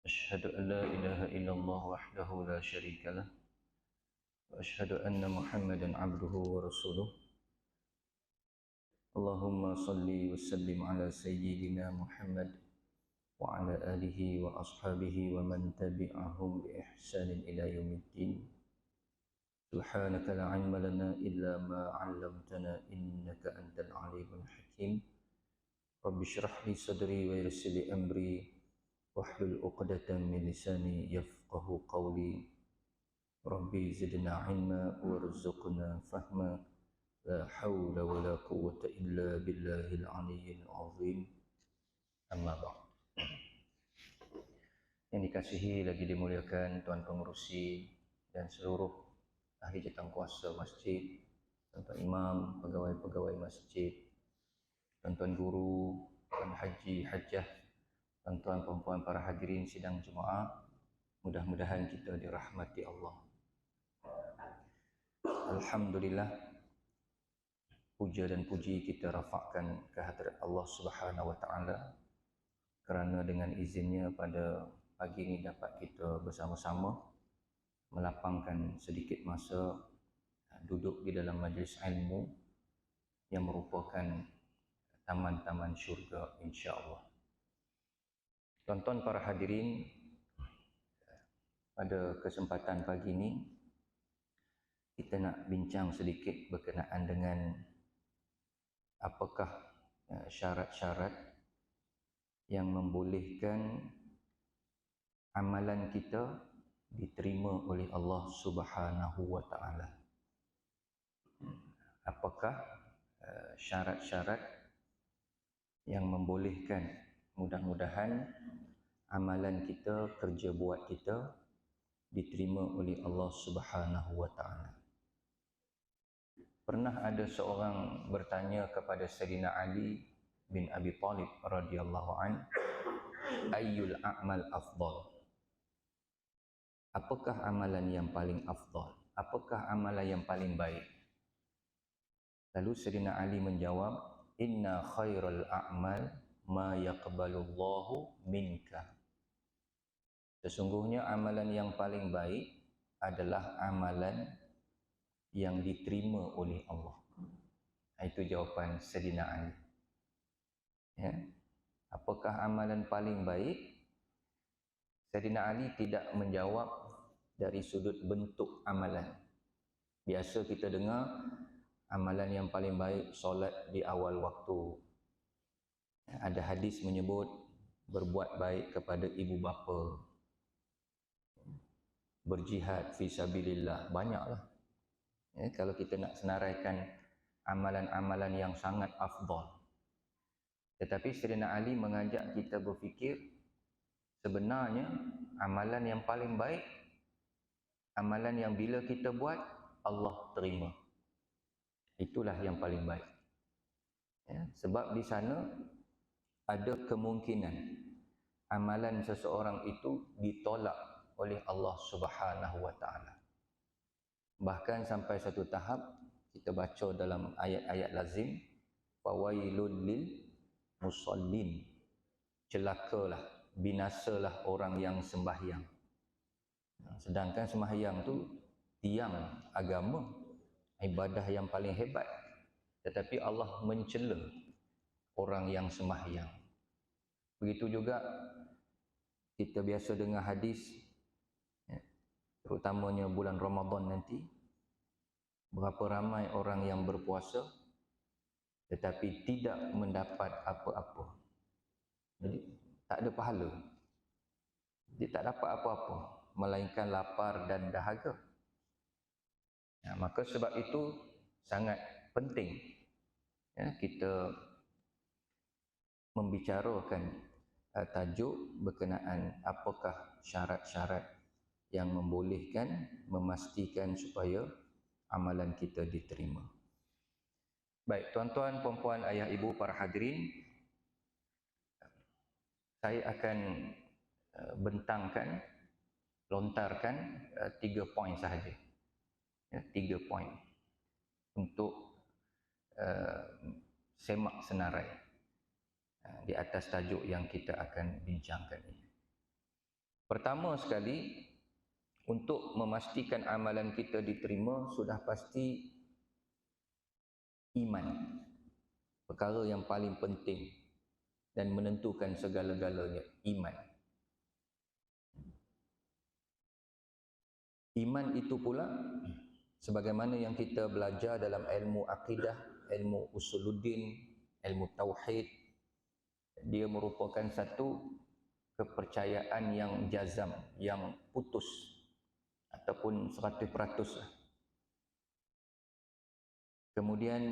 أشهد أن لا إله إلا الله وحده لا شريك له وأشهد أن محمدا عبده ورسوله اللهم صل وسلم على سيدنا محمد وعلى آله وأصحابه ومن تبعهم بإحسان إلى يوم الدين سبحانك لا علم لنا إلا ما علمتنا إنك أنت العليم الحكيم رب اشرح لي صدري ويسر لي أمري واحلل عقدة من لساني يفقه قولي ربي زدنا علما وارزقنا فهما لا حول ولا قوة إلا بالله العلي العظيم أما بعد. Yang dikasihi lagi dimuliakan Tuan Pengerusi dan seluruh ahli jawatankuasa masjid, tuan-tuan imam, pegawai-pegawai masjid, tuan-tuan guru, tuan haji, hajjah, tuan-tuan perempuan para hadirin sidang jemaah, mudah-mudahan kita dirahmati Allah. Alhamdulillah, puja dan puji kita rafakkan ke hadirat Allah Subhanahu wa taala kerana dengan izinnya pada pagi ini dapat kita bersama-sama melapangkan sedikit masa duduk di dalam majlis ilmu yang merupakan taman-taman syurga insya-Allah. Tuan-tuan para hadirin, pada kesempatan pagi ini kita nak bincang sedikit berkenaan dengan apakah syarat-syarat yang membolehkan amalan kita diterima oleh Allah Subhanahu wa taala. Apakah syarat-syarat yang membolehkan, mudah-mudahan amalan kita, kerja buat kita diterima oleh Allah Subhanahu wa taala. Pernah ada seorang bertanya kepada Sayyidina Ali bin Abi Thalib radhiyallahu an, ayyul a'mal afdal? Apakah amalan yang paling afdal? Apakah amalan yang paling baik? Lalu Sayyidina Ali menjawab, inna khairal a'mal ma yaqbalullahu minka. Sesungguhnya amalan yang paling baik adalah amalan yang diterima oleh Allah. Itu jawapan Sayyidina Ali. Ya. Apakah amalan paling baik? Sayyidina Ali tidak menjawab dari sudut bentuk amalan. Biasa kita dengar amalan yang paling baik solat di awal waktu. Ada hadis menyebut berbuat baik kepada ibu bapa, berjihad fi sabilillah, banyaklah. Ya, kalau kita nak senaraikan amalan-amalan yang sangat afdal. Tetapi Sayyidina Ali mengajak kita berfikir, sebenarnya amalan yang paling baik, amalan yang bila kita buat Allah terima. Itulah yang paling baik. Ya, sebab di sana ada kemungkinan amalan seseorang itu ditolak oleh Allah Subhanahu wa taala. Bahkan sampai satu tahap kita baca dalam ayat-ayat lazim, fawailul lil musallin, celakalah, binasalah orang yang sembahyang. Sedangkan sembahyang tu tiang agama, ibadah yang paling hebat, tetapi Allah mencela orang yang sembahyang. Begitu juga kita biasa dengar hadis, terutamanya bulan Ramadan nanti, berapa ramai orang yang berpuasa tetapi tidak mendapat apa-apa. Jadi tak ada pahala. Dia tak dapat apa-apa melainkan lapar dan dahaga. Ya, maka sebab itu sangat penting ya, kita membicarakan tajuk berkenaan apakah syarat-syarat yang membolehkan, memastikan supaya amalan kita diterima. Baik, tuan-tuan, puan-puan, ayah, ibu, para hadirin, saya akan bentangkan, lontarkan 3 poin sahaja. Ya, 3 poin untuk semak senarai di atas tajuk yang kita akan bincangkan ini. Pertama sekali, untuk memastikan amalan kita diterima, sudah pasti iman. Perkara yang paling penting dan menentukan segala-galanya, iman. Iman itu pula, sebagaimana yang kita belajar dalam ilmu akidah, ilmu usuluddin, ilmu tauhid, dia merupakan satu kepercayaan yang jazam, yang putus ataupun 100%. Kemudian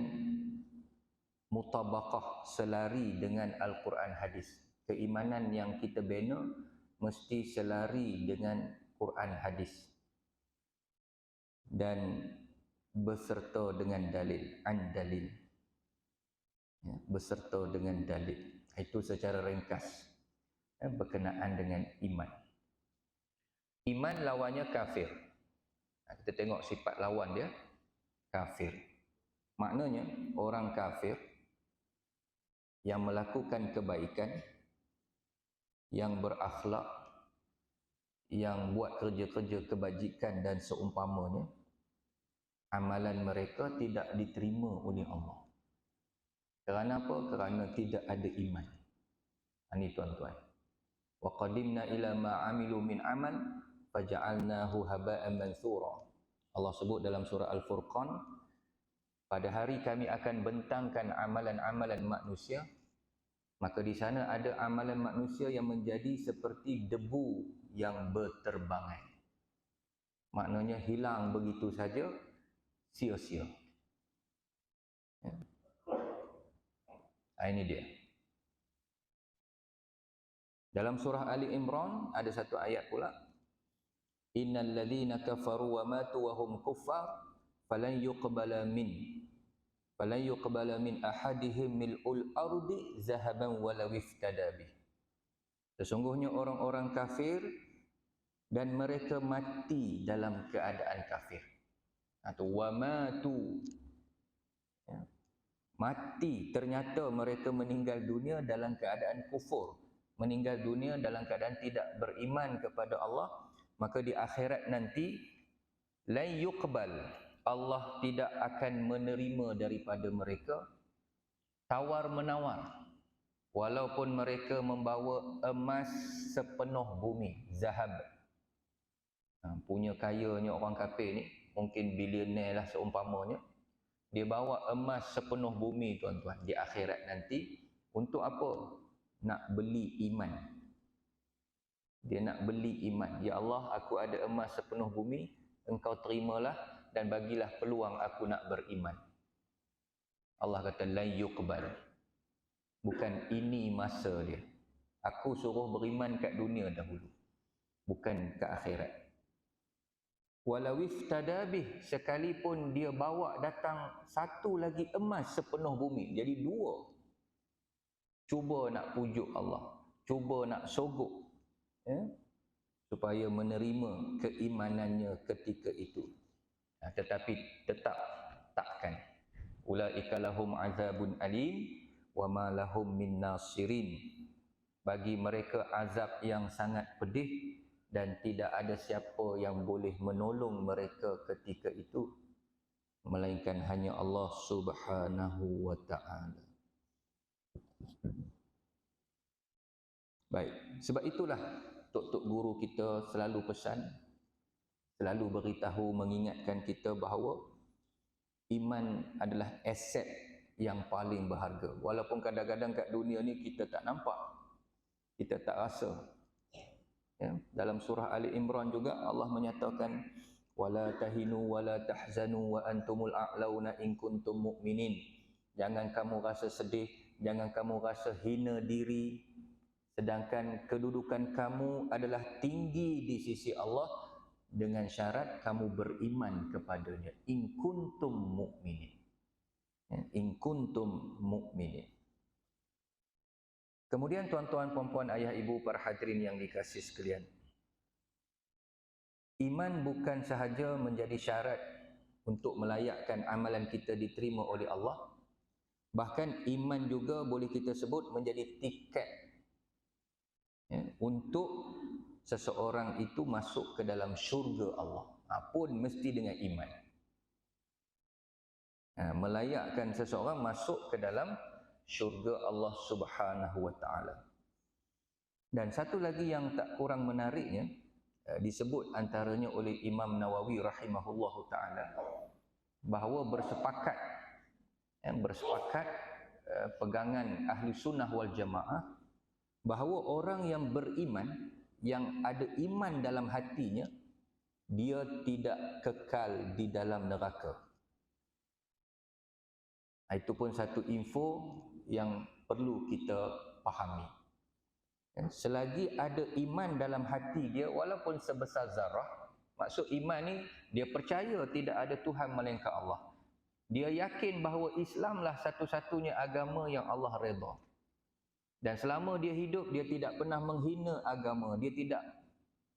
mutabaqah, selari dengan Al-Quran hadis. Keimanan yang kita bina mesti selari dengan Quran hadis dan beserta dengan dalil, dalil, ya, beserta dengan dalil. Itu secara ringkas, ya, berkenaan dengan iman. Iman lawannya kafir. Kita tengok sifat lawan dia, kafir. Maknanya orang kafir yang melakukan kebaikan, yang berakhlak, yang buat kerja-kerja kebajikan dan seumpamanya, amalan mereka tidak diterima oleh Allah. Kerana apa? Kerana tidak ada iman. Ini tuan-tuan. Wa qadimna ila ma amilu min amal faja'alnahu haba'an mansura. Allah sebut dalam surah Al-Furqan, pada hari kami akan bentangkan amalan-amalan manusia, maka di sana ada amalan manusia yang menjadi seperti debu yang berterbangan. Maknanya hilang begitu saja, sia-sia. Ya. Ini dia. Dalam surah Ali Imran ada satu ayat pula, innal ladzina kafaru wa matu wa hum kuffar falan yuqbala min ahadihim mil'ul ardi zahaban walau iftada bih. Sesungguhnya orang-orang kafir dan mereka mati dalam keadaan kafir. Atau wa matu, ya, mati, ternyata mereka meninggal dunia dalam keadaan kufur, meninggal dunia dalam keadaan tidak beriman kepada Allah, maka di akhirat nanti la yuqbal, Allah tidak akan menerima daripada mereka tawar menawar, walaupun mereka membawa emas sepenuh bumi, zahab. Punya kayanya orang kafir ni, mungkin bilioner lah seumpamanya, dia bawa emas sepenuh bumi tuan-tuan, di akhirat nanti, untuk apa? Nak beli iman. Dia nak beli iman. Ya Allah, aku ada emas sepenuh bumi, engkau terimalah dan bagilah peluang aku nak beriman. Allah kata la yuqbal. Bukan ini masa dia. Aku suruh beriman kat dunia dahulu, bukan ke akhirat. Walau iftada bih, sekalipun dia bawa datang satu lagi emas sepenuh bumi, jadi dua. Cuba nak pujuk Allah, cuba nak sogok, ya, supaya menerima keimanannya ketika itu. Tetapi tetap takkan. Ulaika lahum azabun alim wa ma lahum min nasirin. Bagi mereka azab yang sangat pedih dan tidak ada siapa yang boleh menolong mereka ketika itu melainkan hanya Allah Subhanahu wa taala. Baik, sebab itulah tok-tok guru kita selalu pesan, selalu beritahu, mengingatkan kita bahawa iman adalah aset yang paling berharga. Walaupun kadang-kadang kat dunia ni kita tak nampak, kita tak rasa. Ya, dalam surah Ali Imran juga Allah menyatakan wala tahinu wala tahzanu wa antumul a'launa in kuntum mu'minin. Jangan kamu rasa sedih, jangan kamu rasa hina diri, sedangkan kedudukan kamu adalah tinggi di sisi Allah, dengan syarat kamu beriman kepadanya. In kuntum mu'minin. Ya, in kuntum mu'minin. Kemudian tuan-tuan, puan-puan, ayah, ibu, para hadirin yang dikasihi sekalian, iman bukan sahaja menjadi syarat untuk melayakkan amalan kita diterima oleh Allah, bahkan iman juga boleh kita sebut menjadi tiket, ya, untuk seseorang itu masuk ke dalam syurga Allah, pun mesti dengan iman. Melayakkan seseorang masuk ke dalam syurga Allah Subhanahu wa taala. Dan satu lagi yang tak kurang menariknya, disebut antaranya oleh Imam Nawawi rahimahullahu taala, bahawa bersepakat pegangan ahli sunnah wal jamaah bahawa orang yang beriman, yang ada iman dalam hatinya, dia tidak kekal di dalam neraka. Itu pun satu info yang perlu kita fahami. Selagi ada iman dalam hati dia, walaupun sebesar zarah, maksud iman ni dia percaya tidak ada Tuhan melainkan Allah. Dia yakin bahawa Islamlah satu-satunya agama yang Allah redha. Dan selama dia hidup, dia tidak pernah menghina agama, dia tidak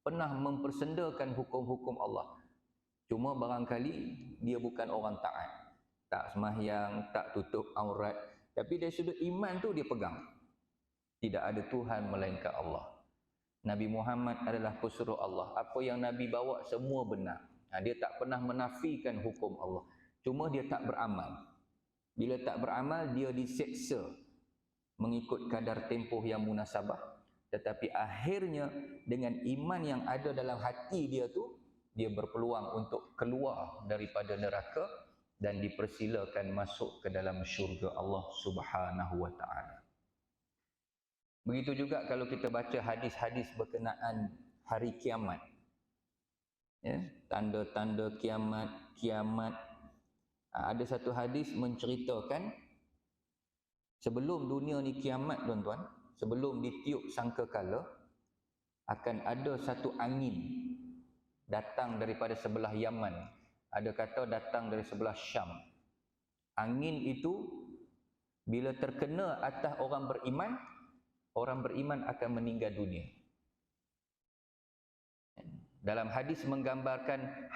pernah mempersendakan hukum-hukum Allah. Cuma barangkali dia bukan orang taat, tak sembahyang, tak tutup aurat, tapi dari sudut iman tu dia pegang. Tidak ada Tuhan melainkan Allah. Nabi Muhammad adalah pesuruh Allah. Apa yang Nabi bawa semua benar. Dia tak pernah menafikan hukum Allah. Cuma dia tak beramal. Bila tak beramal, dia diseksa mengikut kadar tempoh yang munasabah. Tetapi akhirnya dengan iman yang ada dalam hati dia tu, dia berpeluang untuk keluar daripada neraka dan dipersilakan masuk ke dalam syurga Allah Subhanahu wa taala. Begitu juga kalau kita baca hadis-hadis berkenaan hari kiamat. Tanda-tanda kiamat. Ada satu hadis menceritakan sebelum dunia ni kiamat, tuan-tuan, sebelum ditiup sangkakala, akan ada satu angin datang daripada sebelah Yaman. Ada kata datang dari sebelah Syam. Angin itu bila terkena atas orang beriman akan meninggal dunia. Dalam hadis menggambarkan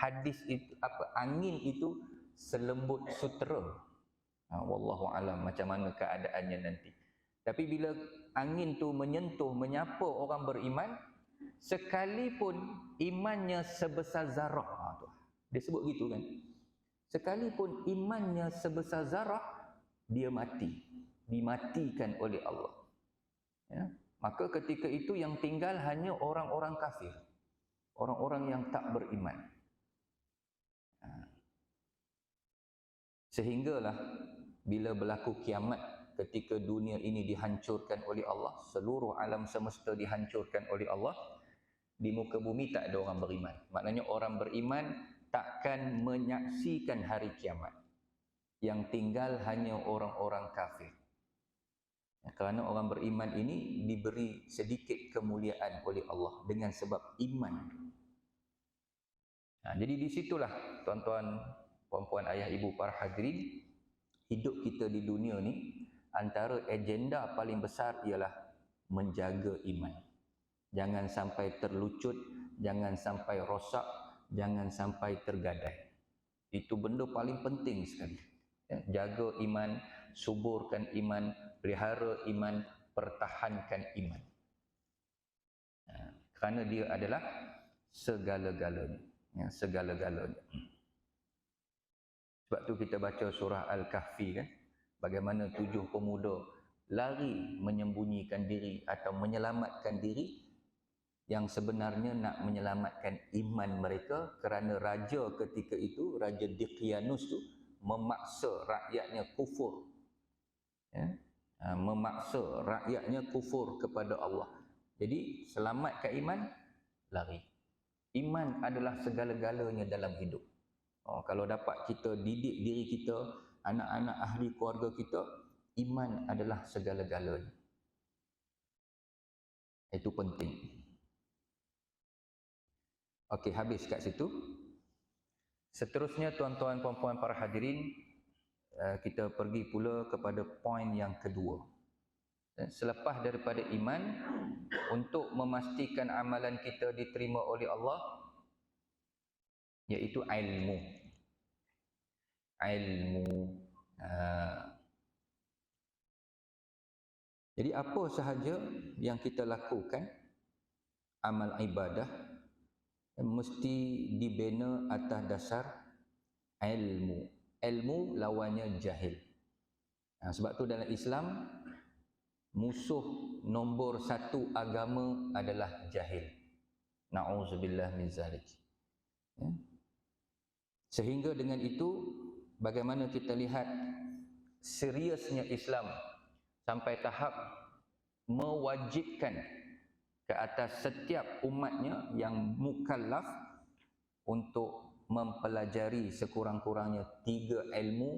angin itu selembut sutera. Wallahu alam macam mana keadaannya nanti. Tapi bila angin tu menyentuh, menyapa orang beriman, sekalipun imannya sebesar zarah, dia sebut gitu kan, sekalipun imannya sebesar zarah, dia mati, dimatikan oleh Allah. Maka ketika itu yang tinggal hanya orang-orang kafir, orang-orang yang tak beriman. Sehinggalah bila berlaku kiamat, ketika dunia ini dihancurkan oleh Allah, seluruh alam semesta dihancurkan oleh Allah, di muka bumi tak ada orang beriman. Maknanya orang beriman takkan menyaksikan hari kiamat. Yang tinggal hanya orang-orang kafir. Kerana orang beriman ini diberi sedikit kemuliaan oleh Allah dengan sebab iman. Jadi di situlah tuan-tuan, puan-puan, ayah, ibu, para hadirin, hidup kita di dunia ni, antara agenda paling besar ialah menjaga iman. Jangan sampai terlucut, jangan sampai rosak, jangan sampai tergadai. Itu benda paling penting sekali. Jaga iman, suburkan iman, pelihara iman, pertahankan iman. Kerana dia adalah segala-galanya. Segala-galanya. Sebab tu kita baca surah Al-Kahfi kan, bagaimana 7 pemuda lari menyembunyikan diri atau menyelamatkan diri, yang sebenarnya nak menyelamatkan iman mereka, kerana raja ketika itu, Raja Daqyanus tu memaksa rakyatnya kufur. Memaksa rakyatnya kufur kepada Allah. Jadi selamatkan iman, lari. Iman adalah segala-galanya dalam hidup. Kalau dapat kita didik diri kita, anak-anak ahli keluarga kita, iman adalah segala-galanya. Itu penting. Okey, habis kat situ. Seterusnya tuan-tuan, puan-puan, para hadirin, kita pergi pula kepada poin yang kedua. Selepas daripada iman, untuk memastikan amalan kita diterima oleh Allah, iaitu ilmu. Jadi apa sahaja yang kita lakukan amal ibadah mesti dibina atas dasar ilmu. Ilmu lawannya jahil. Sebab tu dalam Islam musuh nombor satu agama adalah jahil. Na'udzubillah min zalik. Sehingga dengan itu, bagaimana kita lihat seriusnya Islam sampai tahap mewajibkan ke atas setiap umatnya yang mukallaf untuk mempelajari sekurang-kurangnya 3 ilmu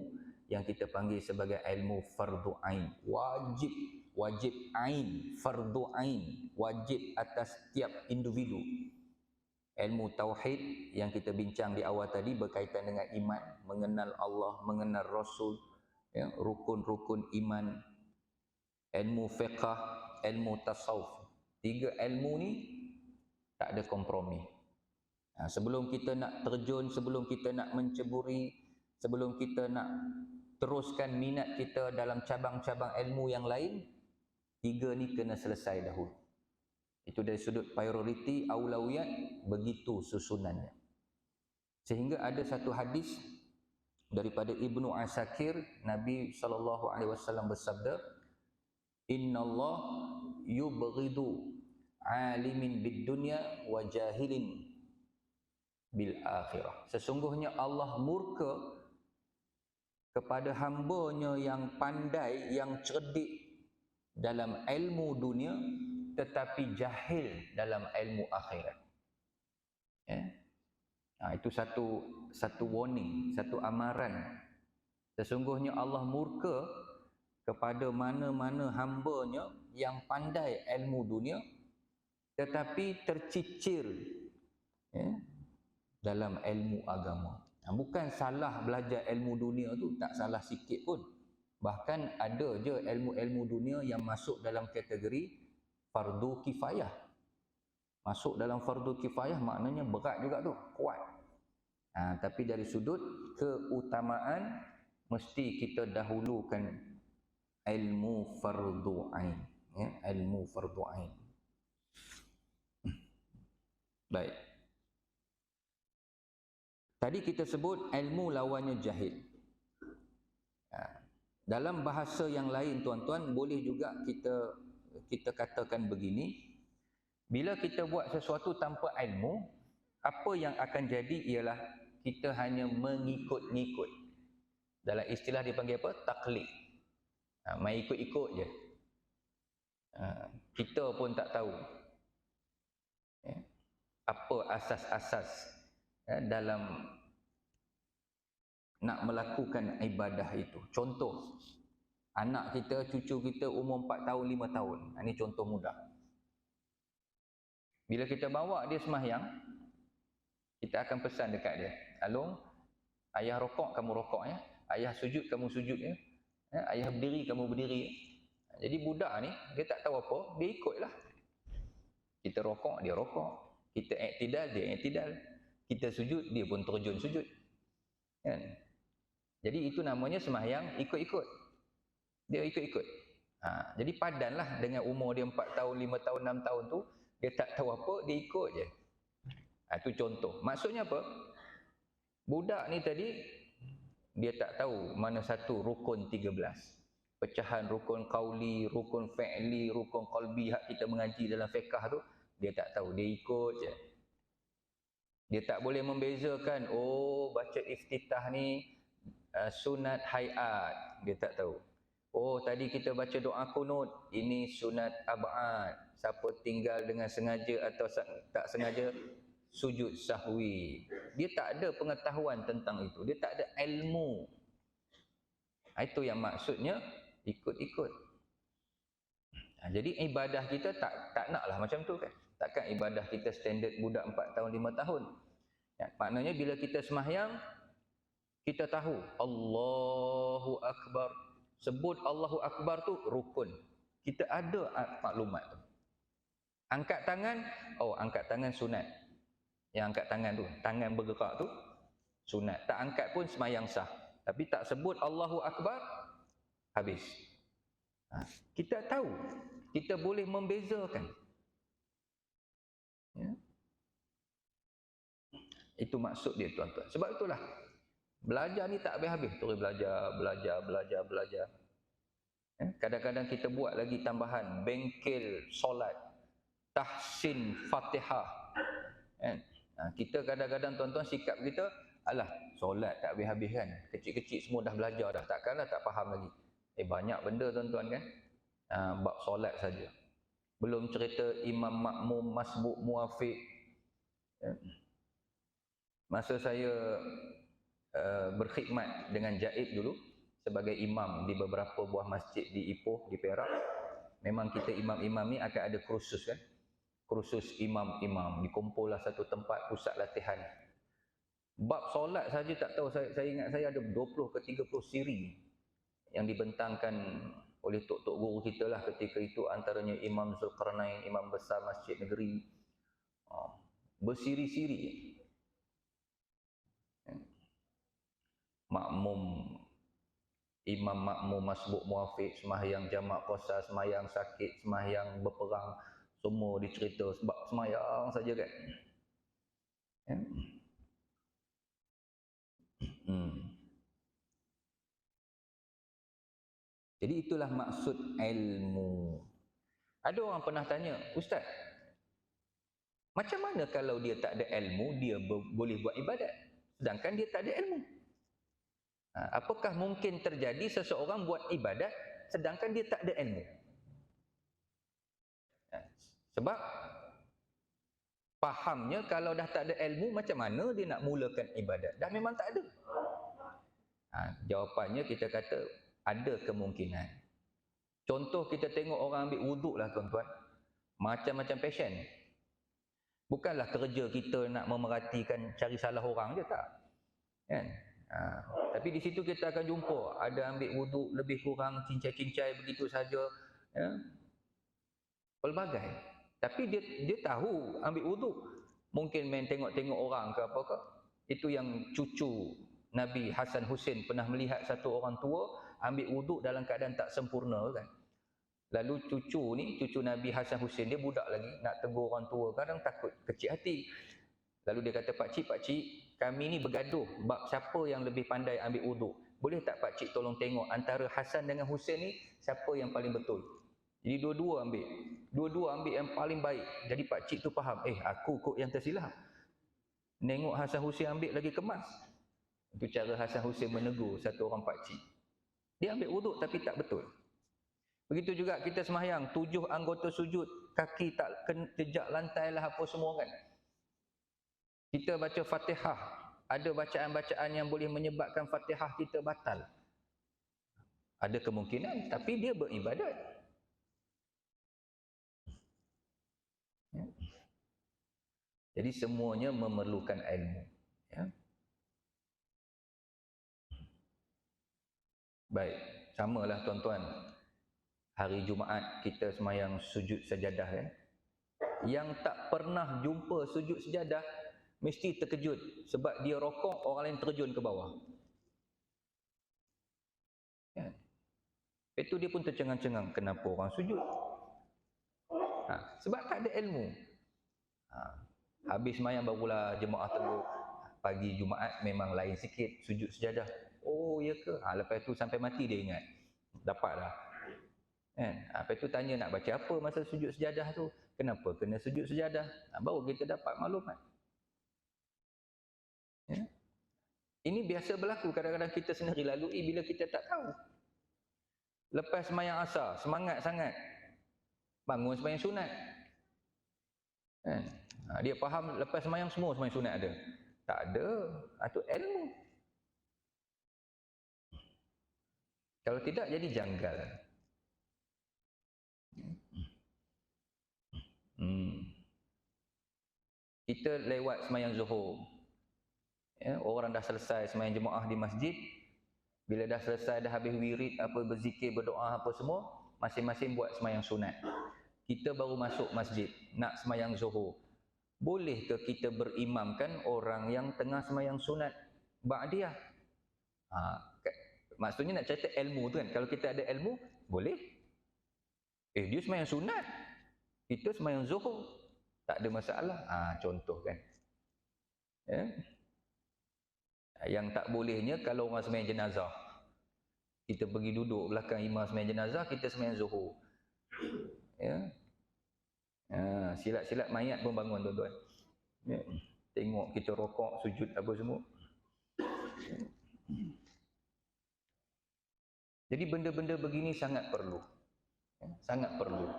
yang kita panggil sebagai ilmu fardu ain. Wajib ain, fardu ain, wajib atas setiap individu. Ilmu tauhid yang kita bincang di awal tadi berkaitan dengan iman, mengenal Allah, mengenal Rasul, ya, rukun-rukun iman, ilmu fiqh, ilmu tasawuf. 3 ilmu ni tak ada kompromi. Sebelum kita nak terjun, sebelum kita nak menceburi, sebelum kita nak teruskan minat kita dalam cabang-cabang ilmu yang lain, 3 ni kena selesai dahulu. Itu dari sudut prioriti, aulawiyat, begitu susunannya. Sehingga ada satu hadis daripada Ibnu Asakir, Nabi SAW bersabda, Inna Allah yubghidu alimin bid dunya wa jahilin bil akhirah. Sesungguhnya Allah murka kepada hamba-Nya yang pandai, yang cerdik dalam ilmu dunia tetapi jahil dalam ilmu akhirat. Ya. Itu satu warning, satu amaran. Sesungguhnya Allah murka kepada mana-mana hamba-Nya yang pandai ilmu dunia tetapi tercicir, ya, dalam ilmu agama. Bukan salah belajar ilmu dunia tu, tak salah sikit pun. Bahkan ada je ilmu-ilmu dunia yang masuk dalam kategori fardu kifayah. Masuk dalam fardu kifayah maknanya berat juga tu, kuat. Tapi dari sudut keutamaan mesti kita dahulukan ilmu fardu ain, ya, ilmu fardu ain. Baik. Tadi kita sebut ilmu lawannya jahil. Dalam bahasa yang lain tuan-tuan, boleh juga kita katakan begini, bila kita buat sesuatu tanpa ilmu, apa yang akan jadi ialah kita hanya mengikut-ngikut. Dalam istilah dipanggil apa? Taklid. Main ikut-ikut je. Kita pun tak tahu apa asas-asas dalam nak melakukan ibadah itu. Contoh, anak kita, cucu kita umur 4 tahun, 5 tahun. Ini contoh mudah. Bila kita bawa dia sembahyang, kita akan pesan dekat dia, Alung, ayah rokok, kamu rokok, ya. Ayah sujud, kamu sujud, ya. Ayah berdiri, kamu berdiri. Jadi budak ni, dia tak tahu apa, dia ikutlah. Kita rokok, dia rokok. Kita iktidal, dia iktidal. Kita sujud, dia pun terjun sujud. Kan? Jadi itu namanya sembahyang ikut-ikut. Dia ikut-ikut. Jadi padanlah dengan umur dia 4 tahun, 5 tahun, 6 tahun tu, dia tak tahu apa, dia ikut je. Itu contoh. Maksudnya apa? Budak ni tadi, dia tak tahu mana satu rukun 13. Pecahan rukun qauli, rukun fi'li, rukun qalbi hak kita mengaji dalam fiqh tu, dia tak tahu, dia ikut je. Dia tak boleh membezakan, oh baca iftitah ni sunat hayat, dia tak tahu. Oh tadi kita baca doa kunut, ini sunat ab'ad. Siapa tinggal dengan sengaja atau tak sengaja, sujud sahwi. Dia tak ada pengetahuan tentang itu, dia tak ada ilmu. Itu yang maksudnya ikut-ikut. Jadi ibadah kita tak naklah macam tu kan. Takkan ibadah kita standard budak 4 tahun, 5 tahun. Ya, maknanya bila kita sembahyang, kita tahu Allahu Akbar. Sebut Allahu Akbar tu rukun. Kita ada maklumat tu. Angkat tangan, oh angkat tangan sunat. Yang angkat tangan tu, tangan bergerak tu sunat. Tak angkat pun sembahyang sah. Tapi tak sebut Allahu Akbar, habis. Kita tahu, kita boleh membezakan. Ya. Itu maksud dia tuan-tuan. Sebab itulah belajar ni tak habis-habis. Terus belajar. Ya. Kadang-kadang kita buat lagi tambahan bengkel solat, tahsin Fatihah. Ya. Kita kadang-kadang tuan-tuan sikap kita, alah solat tak habis-habis kan. Kecil-kecil semua dah belajar dah. Takkanlah tak faham lagi. Banyak benda tuan-tuan kan. Bab solat saja. Belum cerita imam makmum masbuk muafiq. Ya. Masa saya berkhidmat dengan Jaib dulu sebagai imam di beberapa buah masjid di Ipoh, di Perak, memang kita imam-imam ni akan ada kursus kan, kursus imam-imam, dikumpullah satu tempat pusat latihan. Bab solat saja tak tahu, saya ingat saya ada 20 ke 30 siri yang dibentangkan oleh tok-tok guru kita lah ketika itu, antaranya Imam Zulkarnain, imam besar Masjid Negeri, bersiri-siri. Makmum, imam makmum masbuk muafiq, sembahyang jamak puasa, sembahyang sakit, sembahyang berperang, semua dicerita sebab sembahyang saja kan. Jadi itulah maksud ilmu. Ada orang pernah tanya, Ustaz, macam mana kalau dia tak ada ilmu, dia boleh buat ibadat, sedangkan dia tak ada ilmu? Apakah mungkin terjadi seseorang buat ibadat sedangkan dia tak ada ilmu? Sebab fahamnya kalau dah tak ada ilmu, macam mana dia nak mulakan ibadat? Dah memang tak ada. Jawapannya kita kata ada kemungkinan. Contoh kita tengok orang ambil wuduk lah tuan-tuan. Macam-macam passion. Bukanlah kerja kita nak memerhatikan cari salah orang je, tak. Kan? Tapi di situ kita akan jumpa ada ambil wuduk lebih kurang cincai-cincai begitu saja, ya. Pelbagai. Tapi dia tahu ambil wuduk. Mungkin main tengok-tengok orang ke apa ke. Itu yang cucu Nabi Hasan Hussein pernah melihat satu orang tua ambil wuduk dalam keadaan tak sempurna kan. Lalu cucu Nabi Hasan Hussein, dia budak lagi, nak tegur orang tua, kadang takut, kecil hati. Lalu dia kata, pakcik, kami ni bergaduh bab siapa yang lebih pandai ambil wuduk. Boleh tak pakcik tolong tengok antara Hasan dengan Hussein ni, siapa yang paling betul? Jadi dua-dua ambil yang paling baik. Jadi pakcik tu faham, aku kot yang tersilap. Nengok Hasan Hussein ambil lagi kemas. Itu cara Hasan Hussein menegur satu orang pakcik. Dia ambil wuduk tapi tak betul. Begitu juga kita sembahyang, 7 anggota sujud, kaki tak jejak lantai lah apa semua kan. Kita baca Fatihah, ada bacaan-bacaan yang boleh menyebabkan Fatihah kita batal. Ada kemungkinan, tapi dia beribadat. Jadi semuanya memerlukan ilmu. Ya. Baik, samalah tuan-tuan. Hari Jumaat kita sembahyang sujud sajadah kan. Yang tak pernah jumpa sujud sajadah mesti terkejut sebab dia rokok, orang lain terjun ke bawah. Kan? Itu dia pun tercengang-cengang, kenapa orang sujud? Sebab tak ada ilmu. Habis sembahyang barulah jemaah tegur, pagi Jumaat memang lain sikit sujud sajadah. Oh ya ke? Lepas tu sampai mati dia ingat. Dapatlah. Lepas tu tanya nak baca apa masa sujud sejadah tu, kenapa kena sujud sejadah, baru kita dapat maklumat. Ya? Ini biasa berlaku, kadang-kadang kita sendiri lalui bila kita tak tahu. Lepas sembahyang asar, semangat sangat bangun sembahyang sunat. Dia faham lepas sembahyang semua sembahyang sunat ada. Tak ada, itu ilmu. Kalau tidak jadi janggal. Kita lewat sembahyang Zuhur, ya, orang dah selesai sembahyang jemaah di masjid. Bila dah selesai, dah habis wirid, apa, berzikir, berdoa apa semua, masing-masing buat sembahyang sunat. Kita baru masuk masjid nak sembahyang Zuhur. Boleh ke kita berimamkan orang yang tengah sembahyang sunat ba'diyah? Maksudnya nak cerita ilmu tu kan. Kalau kita ada ilmu, boleh. Dia sembahyang sunat, kita sembahyang Zuhur. tak ada masalah. Contoh kan. Ya. Yang tak bolehnya kalau orang sembahyang jenazah, kita pergi duduk belakang imam sembahyang jenazah, kita sembahyang zuhur. Ya. Silat-silat mayat pun bangun tuan-tuan. Ya. Tengok kita rokok, sujud apa semua. Jadi benda-benda begini sangat perlu. Sangat perlu.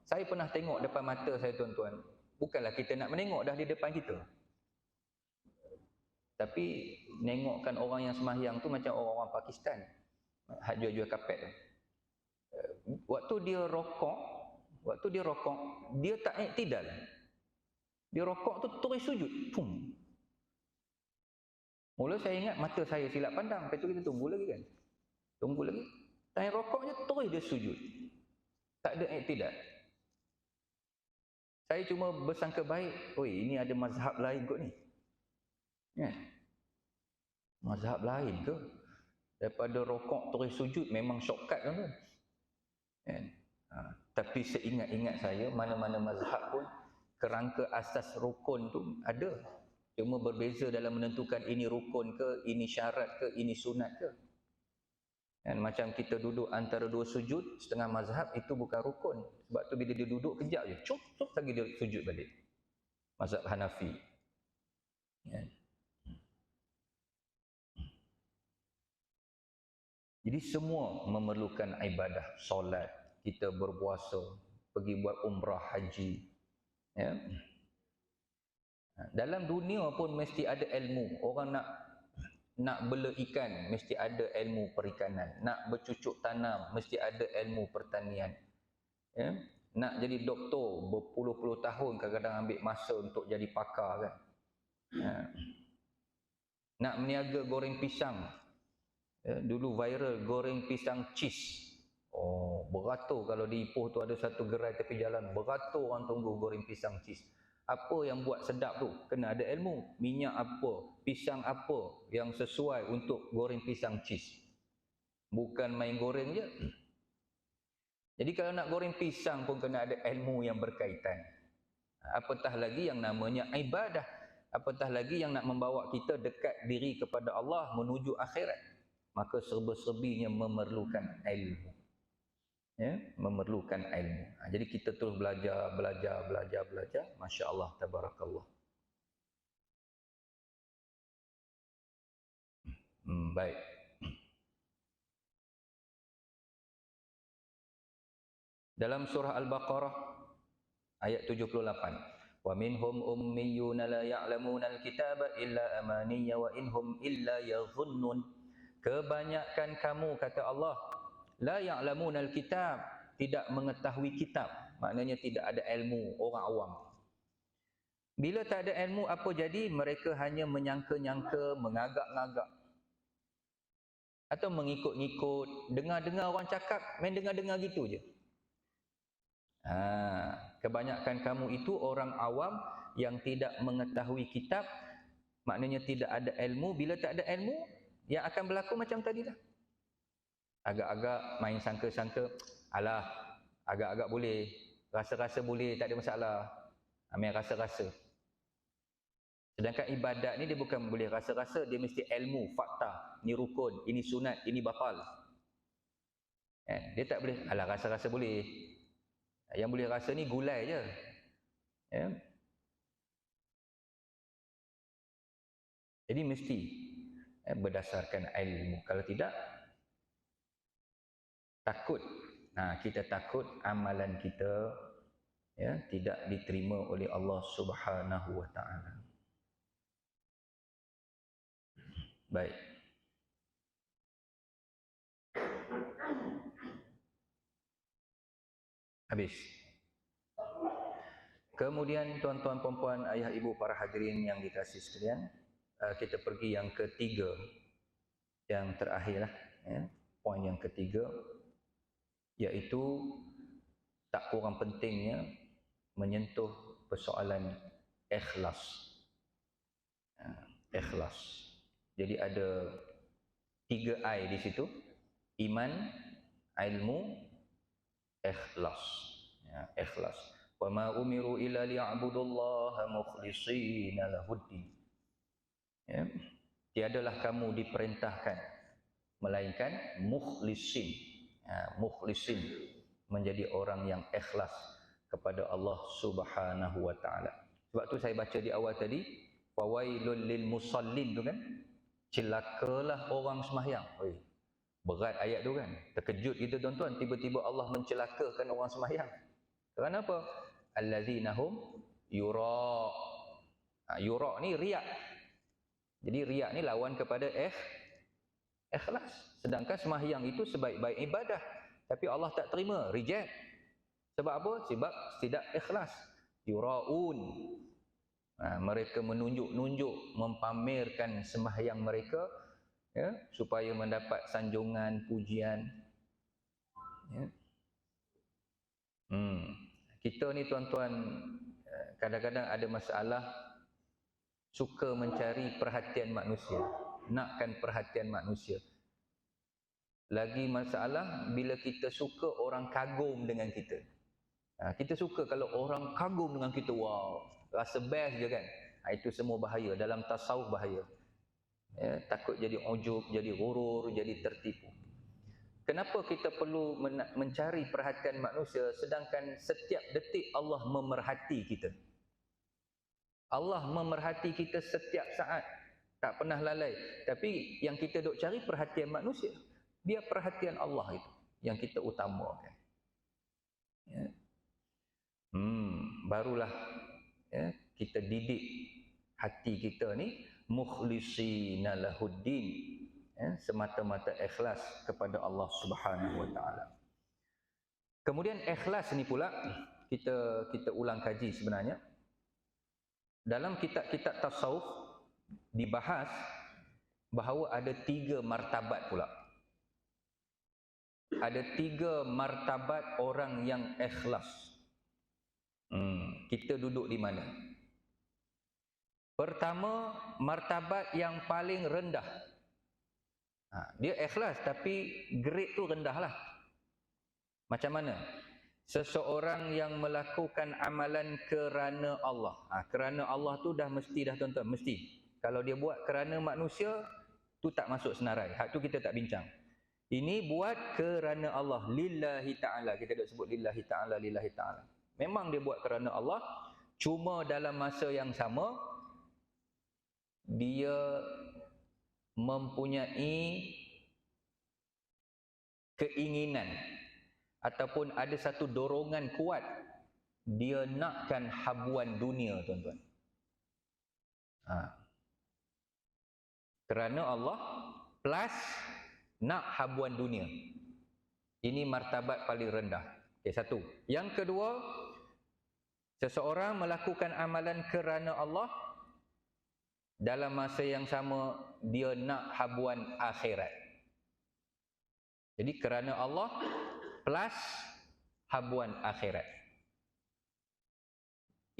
Saya pernah tengok depan mata saya tuan-tuan. Bukanlah kita nak menengok dah di depan kita. Tapi nengokkan orang yang sembahyang tu macam orang-orang Pakistan. Hak jual-jual kapet tu. Waktu dia rokok, dia tak iktidal. Dia rokok tu terus sujud. Pum. Mula saya ingat mata saya silap pandang. Lepas tu kita tunggu lagi kan. Tunggu lagi. Time rokoknya terus dia sujud. Tak ada iktidal. Saya cuma bersangka baik, ini ada mazhab lain kot ni. Kan? Mazhab lain ke? Daripada rokok terus sujud memang shortcut kan? Kan? Tapi seingat-ingat saya, mana-mana mazhab pun kerangka asas rukun tu ada. Cuma berbeza dalam menentukan ini rukun ke, ini syarat ke, ini sunat ke. Dan macam kita duduk antara dua sujud, setengah mazhab itu bukan rukun. Sebab tu bila dia duduk kejap je, cuk lagi dia sujud balik. Mazhab Hanafi. Ya. Jadi semua memerlukan ibadah, solat, kita berpuasa, pergi buat umrah, haji. Ya. Dalam dunia pun mesti ada ilmu. Orang nak bela ikan, mesti ada ilmu perikanan. Nak bercucuk tanam, mesti ada ilmu pertanian. Ya? Nak jadi doktor, berpuluh-puluh tahun kadang-kadang ambil masa untuk jadi pakar kan. Ya. Nak meniaga goreng pisang. Ya, dulu viral goreng pisang cheese. Beratur kalau di Ipoh tu ada satu gerai tepi jalan, beratur orang tunggu goreng pisang cheese. Apa yang buat sedap tu? Kena ada ilmu. Minyak apa? Pisang apa yang sesuai untuk goreng pisang cheese? Bukan main goreng je. Jadi kalau nak goreng pisang pun kena ada ilmu yang berkaitan. Apatah lagi yang namanya ibadah. Apatah lagi yang nak membawa kita dekat diri kepada Allah menuju akhirat. Maka serba-serbinya memerlukan ilmu. Ya, memerlukan ilmu. Jadi kita terus belajar. Masya Allah, tabarakallah. Baik. Dalam surah Al-Baqarah ayat 78. Wa minhum ummiyuna la ya'lamuna al-kitaba illa amaniyya wa inhum illa yadhunnun. Kebanyakan kamu, kata Allah, la ya'lamuna al-kitab, tidak mengetahui kitab. Maknanya tidak ada ilmu, orang awam. Bila tak ada ilmu, apa jadi? Mereka hanya menyangka-nyangka, mengagak-ngagak. Atau mengikut-ngikut, dengar-dengar orang cakap, main dengar-dengar gitu je. Kebanyakan kamu itu orang awam yang tidak mengetahui kitab, maknanya tidak ada ilmu. Bila tak ada ilmu, yang akan berlaku macam tadi dah. Agak-agak main sangka-sangka, alah, agak-agak boleh, rasa-rasa boleh, tak ada masalah. Main rasa-rasa. Sedangkan ibadat ni dia bukan boleh rasa-rasa, dia mesti ilmu, fakta. Ini rukun, ini sunat, ini batal. Dia tak boleh, alah rasa-rasa boleh. Yang boleh rasa ni gulai je. Ya. Jadi mesti berdasarkan ilmu. Kalau tidak, takut. Kita takut amalan kita tidak diterima oleh Allah Subhanahu wa taala. Baik. Habis. Kemudian tuan-tuan puan-puan, ayah ibu para hadirin yang dikasihi sekalian, kita pergi yang ketiga, yang terakhir lah, poin yang ketiga, iaitu tak kurang pentingnya menyentuh persoalan ikhlas. Ikhlas. Jadi ada 3 I di situ: iman, ilmu, ikhlas. Ikhlas. Wa ma umiru illa liya'budullaha mukhlishina lahuddin. Ya. Tiadalah kamu diperintahkan melainkan mukhlisin. Mukhlisin menjadi orang yang ikhlas kepada Allah Subhanahu wa taala. Sebab tu saya baca di awal tadi, fawailul lil musallin tu kan. Celakalah orang sembahyang. Oi. Berat ayat tu kan. Terkejut kita tuan-tuan, tiba-tiba Allah mencelakakan orang sembahyang. Kerana apa? Allazina hum yura. Yura ni riak. Jadi riak ni lawan kepada ikhlas. Sedangkan sembahyang itu sebaik-baik ibadah. Tapi Allah tak terima, reject. Sebab apa? Sebab tidak ikhlas. Yuraun. Mereka menunjuk-nunjuk, mempamerkan sembahyang mereka, ya, supaya mendapat sanjungan, pujian. Ya. Kita ni tuan-tuan kadang-kadang ada masalah, suka mencari perhatian manusia, nakkan perhatian manusia. Lagi masalah bila kita suka orang kagum dengan kita. Kita suka kalau orang kagum dengan kita, wow, rasa best je kan. Itu semua bahaya, dalam tasawuf bahaya. Ya, takut jadi ujub, jadi ghurur, jadi tertipu. Kenapa kita perlu mencari perhatian manusia sedangkan setiap detik Allah memerhati kita? Allah memerhati kita setiap saat, tak pernah lalai. Tapi yang kita duk cari perhatian manusia, dia perhatian Allah itu yang kita utamakan. Ya. Barulah ya, kita didik hati kita ni mukhlishina lahuddin, ya, semata-mata ikhlas kepada Allah Subhanahu wa taala. Kemudian ikhlas ni pula kita ulang kaji sebenarnya. Dalam kitab-kitab tasawuf dibahas bahawa ada 3 martabat pula. Ada 3 martabat orang yang ikhlas. Kita duduk di mana? Pertama, martabat yang paling rendah. Dia ikhlas tapi grade tu rendah lah. Macam mana? Seseorang yang melakukan amalan kerana Allah. Kerana Allah tu dah mesti dah tuan-tuan, mesti. Kalau dia buat kerana manusia, tu tak masuk senarai. Hak tu kita tak bincang. Ini buat kerana Allah, lillahi ta'ala. Kita dah sebut lillahi ta'ala, lillahi ta'ala. Memang dia buat kerana Allah, cuma dalam masa yang sama, dia mempunyai keinginan ataupun ada satu dorongan kuat, dia nakkan habuan dunia, tuan-tuan. Kerana Allah plus nak habuan dunia. Ini martabat paling rendah. Satu. Yang kedua, seseorang melakukan amalan kerana Allah, dalam masa yang sama dia nak habuan akhirat. Jadi kerana Allah plus habuan akhirat.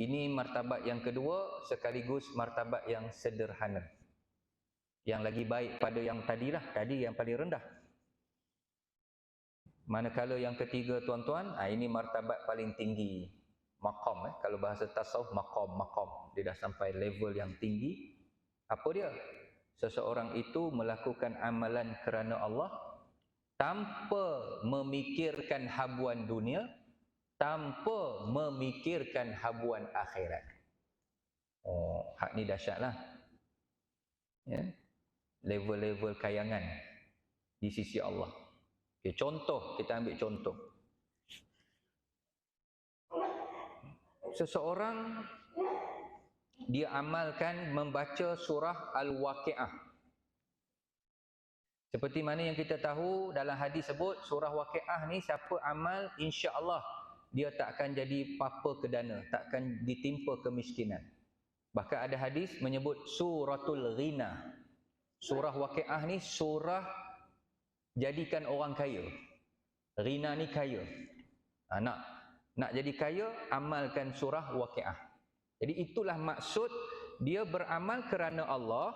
Ini martabat yang kedua, sekaligus martabat yang sederhana. Yang lagi baik pada yang tadilah, tadi yang paling rendah. Manakala yang ketiga tuan-tuan, ini martabat paling tinggi. Maqam, kalau bahasa tasawuf maqam. Dia dah sampai level yang tinggi. Apa dia? Seseorang itu melakukan amalan kerana Allah tanpa memikirkan habuan dunia, tanpa memikirkan habuan akhirat. Hak ni dahsyatlah. Ya. Level-level kayangan di sisi Allah. Contoh, kita ambil contoh. Seseorang dia amalkan membaca surah Al-Waqi'ah. Seperti mana yang kita tahu dalam hadis sebut, surah Waqi'ah ni siapa amal, insya-Allah dia tak akan jadi papa kedana, tak akan ditimpa kemiskinan. Bahkan ada hadis menyebut suratul ghina. Surah Waqi'ah ni surah jadikan orang kaya. Ghina ni kaya. Nak jadi kaya, amalkan surah Waqi'ah. Jadi itulah maksud dia beramal kerana Allah,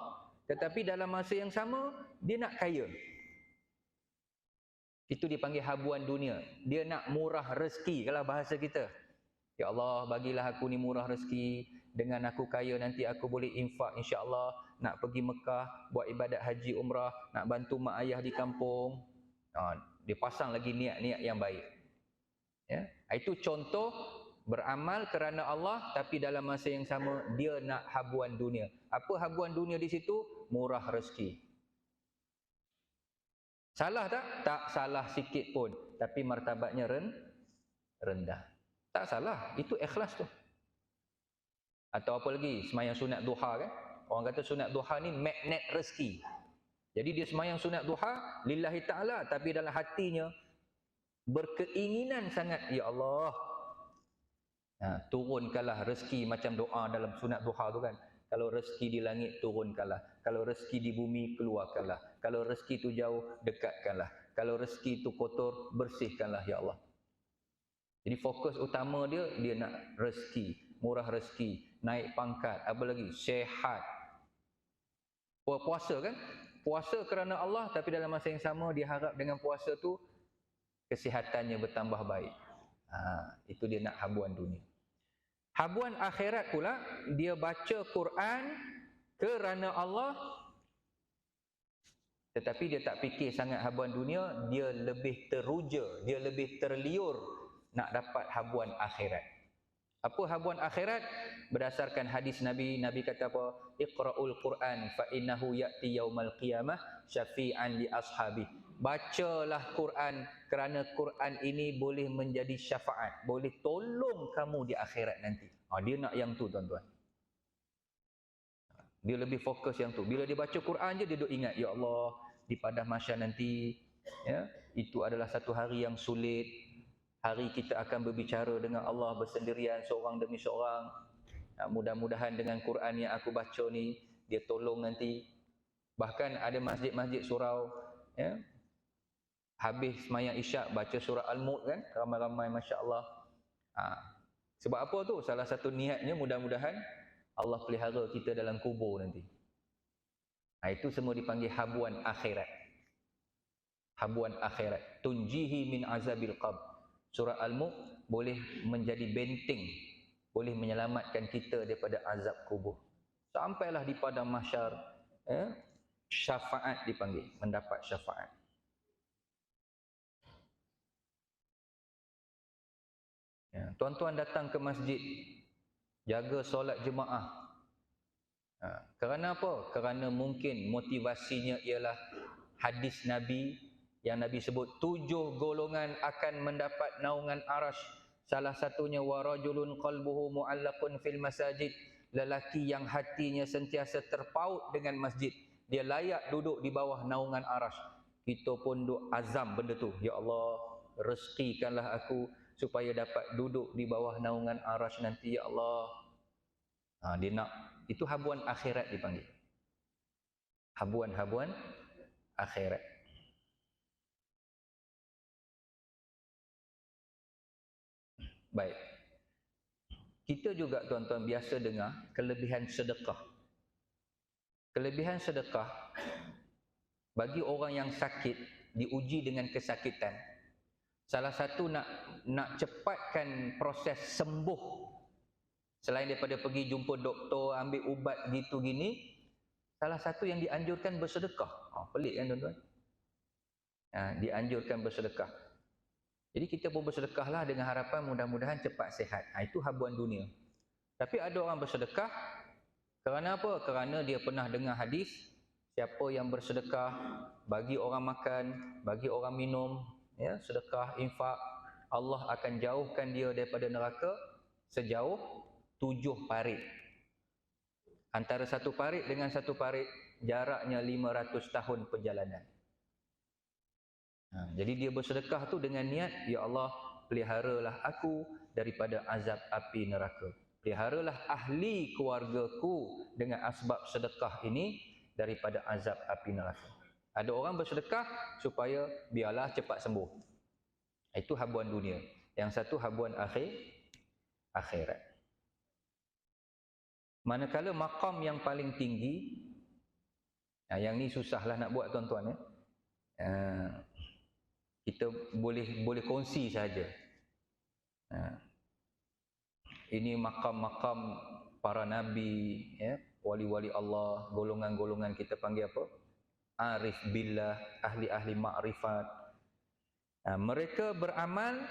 tetapi dalam masa yang sama dia nak kaya. Itu dipanggil habuan dunia. Dia nak murah rezeki kalau bahasa kita. Ya Allah, bagilah aku ni murah rezeki, dengan aku kaya nanti aku boleh infak insya-Allah, nak pergi Mekah, buat ibadat haji umrah, nak bantu mak ayah di kampung. Dia pasang lagi niat-niat yang baik. Ya, itu contoh beramal kerana Allah tapi dalam masa yang sama dia nak habuan dunia. Apa habuan dunia di situ? Murah rezeki. Salah tak? Tak salah sikit pun, tapi martabatnya rendah. Tak salah, itu ikhlas tu. Atau apa lagi, semayang sunat duha kan? Orang kata sunat duha ni magnet rezeki. Jadi dia semayang sunat duha lillahi ta'ala, tapi dalam hatinya berkeinginan sangat, ya Allah, turunkanlah rezeki macam doa dalam sunat duha tu kan. Kalau rezeki di langit, turunkanlah. Kalau rezeki di bumi, keluarkanlah. Kalau rezeki tu jauh, dekatkanlah. Kalau rezeki tu kotor, bersihkanlah ya Allah. Jadi fokus utama dia nak rezeki, murah rezeki, naik pangkat, apa lagi? Sehat. Puasa kan? Puasa kerana Allah, tapi dalam masa yang sama dia harap dengan puasa tu kesihatannya bertambah baik. Itu dia nak habuan dunia. Habuan akhirat pula, dia baca Quran kerana Allah, tetapi dia tak fikir sangat habuan dunia, dia lebih teruja, dia lebih terliur nak dapat habuan akhirat. Apa habuan akhirat? Berdasarkan hadis Nabi, Nabi kata apa? Iqra'ul Quran fa innahu ya'ti yaumal qiyamah syafi'an li ashabi. Bacalah Quran kerana Quran ini boleh menjadi syafaat, boleh tolong kamu di akhirat nanti. Dia nak yang tu tuan-tuan. Dia lebih fokus yang tu. Bila dia baca Quran je dia duk ingat, ya Allah, di padang mahsyar nanti, ya, itu adalah satu hari yang sulit. Hari kita akan berbicara dengan Allah bersendirian seorang demi seorang. Mudah-mudahan dengan Quran yang aku baca ni dia tolong nanti. Bahkan ada masjid-masjid surau, ya, habis sembahyang isyak baca surah Al-Mulk kan, ramai-ramai masya-Allah. Sebab apa tu? Salah satu niatnya mudah-mudahan Allah pelihara kita dalam kubur nanti. Itu semua dipanggil habuan akhirat. Habuan akhirat. Tunjihi min azabil qabr. Surah Al-Mulk boleh menjadi benteng, boleh menyelamatkan kita daripada azab kubur. Sampailah di padang mahsyar, syafaat dipanggil, mendapat syafaat. Tuan-tuan datang ke masjid, jaga solat jemaah. Kerana apa? Kerana mungkin motivasinya ialah hadis Nabi yang Nabi sebut 7 golongan akan mendapat naungan arasy. Salah satunya warajulun qalbuhu mu'allaqun fil masajid, lelaki yang hatinya sentiasa terpaut dengan masjid, dia layak duduk di bawah naungan arasy. Kita pun duk azam benda tu, ya Allah, rezekikanlah aku supaya dapat duduk di bawah naungan arasy nanti ya Allah. Dia nak, itu habuan akhirat dipanggil. Habuan akhirat. Baik. Kita juga tuan-tuan biasa dengar kelebihan sedekah. Kelebihan sedekah bagi orang yang sakit, diuji dengan kesakitan. Salah satu nak cepatkan proses sembuh, selain daripada pergi jumpa doktor, ambil ubat gitu gini, salah satu yang dianjurkan bersedekah. Pelik kan tuan-tuan? Dianjurkan bersedekah. Jadi kita pun bersedekahlah dengan harapan mudah-mudahan cepat sihat. Itu habuan dunia. Tapi ada orang bersedekah kerana apa? Kerana dia pernah dengar hadis, siapa yang bersedekah, bagi orang makan, bagi orang minum, ya, sedekah, infak, Allah akan jauhkan dia daripada neraka sejauh 7 parit. Antara satu parit dengan satu parit jaraknya 500 tahun perjalanan. Jadi dia bersedekah tu dengan niat, ya Allah, peliharalah aku daripada azab api neraka. Peliharalah ahli keluargaku dengan asbab sedekah ini daripada azab api neraka. Ada orang bersedekah supaya biarlah cepat sembuh. Itu habuan dunia. Yang satu habuan akhirat. Manakala maqam yang paling tinggi, yang ni susahlah nak buat tuan-tuan, kita boleh kongsi saja. Ini makam-makam para nabi, ya, wali-wali Allah, golongan-golongan kita panggil apa? Arif billah, ahli-ahli makrifat. Mereka beramal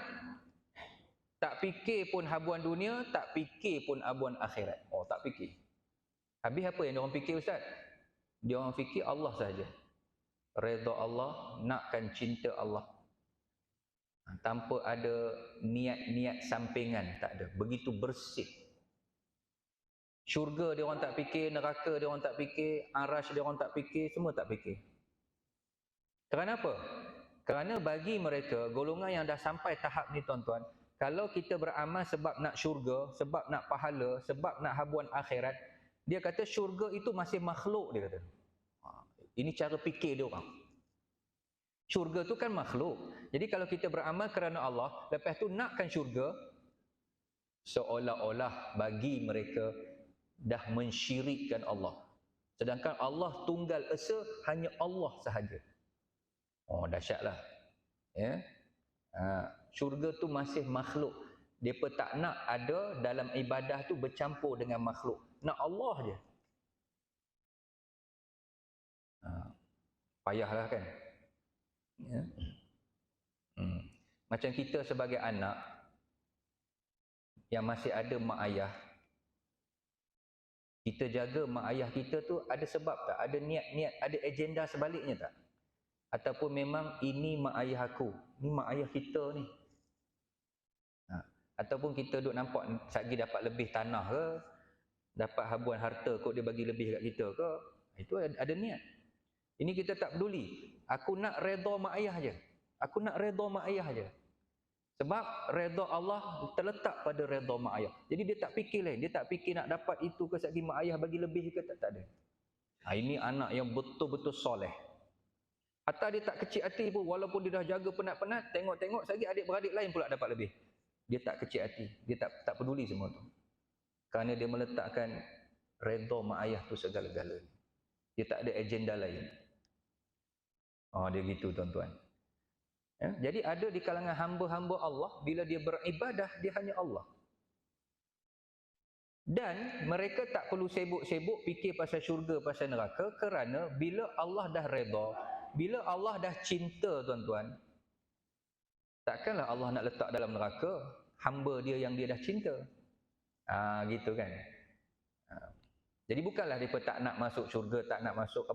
tak fikir pun habuan dunia, tak fikir pun habuan akhirat. Oh, tak fikir. Habis apa yang diorang fikir, Ustaz? Diorang fikir Allah saja. Redha Allah, nakkan cinta Allah. Tanpa ada niat-niat sampingan, tak ada. Begitu bersih. Syurga dia orang tak fikir, neraka dia orang tak fikir, arasy dia orang tak fikir, semua tak fikir. Kerana apa? Kerana bagi mereka, golongan yang dah sampai tahap ni tuan-tuan, kalau kita beramal sebab nak syurga, sebab nak pahala, sebab nak habuan akhirat, dia kata syurga itu masih makhluk, dia kata. Ini cara fikir dia orang. Syurga tu kan makhluk. Jadi kalau kita beramal kerana Allah, lepas tu nakkan syurga, seolah-olah bagi mereka dah mensyirikkan Allah. Sedangkan Allah tunggal esa, hanya Allah sahaja. Oh, dahsyatlah. Ya. Syurga tu masih makhluk. Depa tak nak ada dalam ibadah tu bercampur dengan makhluk. Nak Allah je. Payahlah kan. Ya. Macam kita sebagai anak yang masih ada mak ayah, kita jaga mak ayah kita tu ada sebab tak? Ada niat-niat, ada agenda sebaliknya tak? Ataupun memang ini mak ayah aku, ni mak ayah kita ni. Ataupun kita duk nampak sagi dapat lebih tanah ke, dapat habuan harta kot dia bagi lebih kat kita ke, itu ada niat. Ini kita tak peduli. Aku nak redha mak ayah je. Aku nak redha mak ayah je. Sebab redha Allah terletak pada redha mak ayah. Jadi dia tak fikir lain. Dia tak fikir nak dapat itu ke sagi mak ayah bagi lebih ke, tak ada. Ini anak yang betul-betul soleh. Atau dia tak kecil hati pun, walaupun dia dah jaga penat-penat, tengok-tengok sagi adik-beradik lain pula dapat lebih. Dia tak kecil hati. Dia tak peduli semua tu. Kerana dia meletakkan redha mak ayah tu segala-galanya. Dia tak ada agenda lain. Dia gitu tuan-tuan. Ya, jadi ada di kalangan hamba-hamba Allah, bila dia beribadah, dia hanya Allah. Dan mereka tak perlu sibuk-sibuk fikir pasal syurga, pasal neraka, kerana bila Allah dah redha, bila Allah dah cinta tuan-tuan, takkanlah Allah nak letak dalam neraka hamba dia yang dia dah cinta. Gitu kan. Jadi bukanlah mereka tak nak masuk syurga, tak nak masuk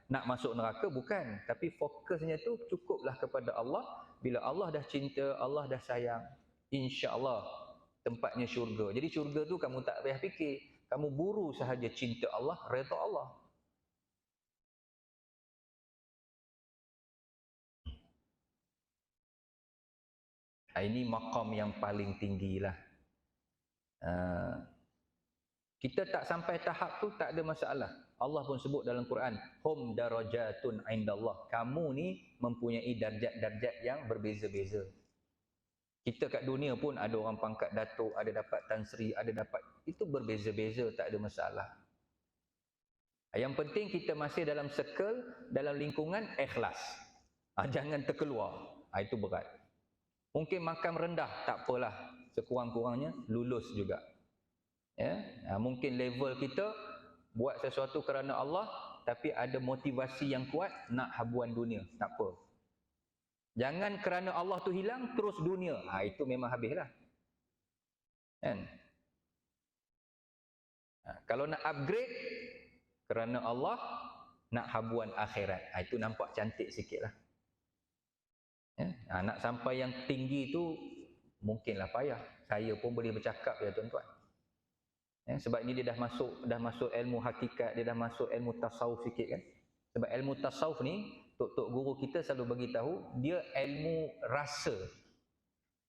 nak masuk neraka, bukan. Tapi fokusnya tu cukuplah kepada Allah. Bila Allah dah cinta, Allah dah sayang, insya-Allah tempatnya syurga. Jadi syurga tu kamu tak payah fikir, kamu buru sahaja cinta Allah, redha Allah. Ini maqam yang paling tinggilah. Kita tak sampai tahap tu tak ada masalah. Allah pun sebut dalam Quran, hum darajatun indallah. Kamu ni mempunyai darjat-darjat yang berbeza-beza. Kita kat dunia pun ada orang pangkat datuk, ada dapat tan sri, ada dapat, itu berbeza-beza, tak ada masalah. Yang penting kita masih dalam circle, dalam lingkungan ikhlas. Jangan terkeluar. Itu berat. Mungkin makam rendah, tak apalah. Sekurang-kurangnya lulus juga. Ya, mungkin level kita buat sesuatu kerana Allah, tapi ada motivasi yang kuat nak habuan dunia, tak apa. Jangan kerana Allah tu hilang terus dunia. Itu memang habislah. Kan? Kalau nak upgrade kerana Allah, nak habuan akhirat. Itu nampak cantik sikitlah. Ya? Nak sampai yang tinggi tu mungkinlah payah. Saya pun boleh bercakap ya tuan-tuan. Ya, sebab ini dia dah masuk ilmu hakikat, dia dah masuk ilmu tasawuf sikit kan. Sebab ilmu tasawuf ni, tok-tok guru kita selalu bagi tahu, dia ilmu rasa.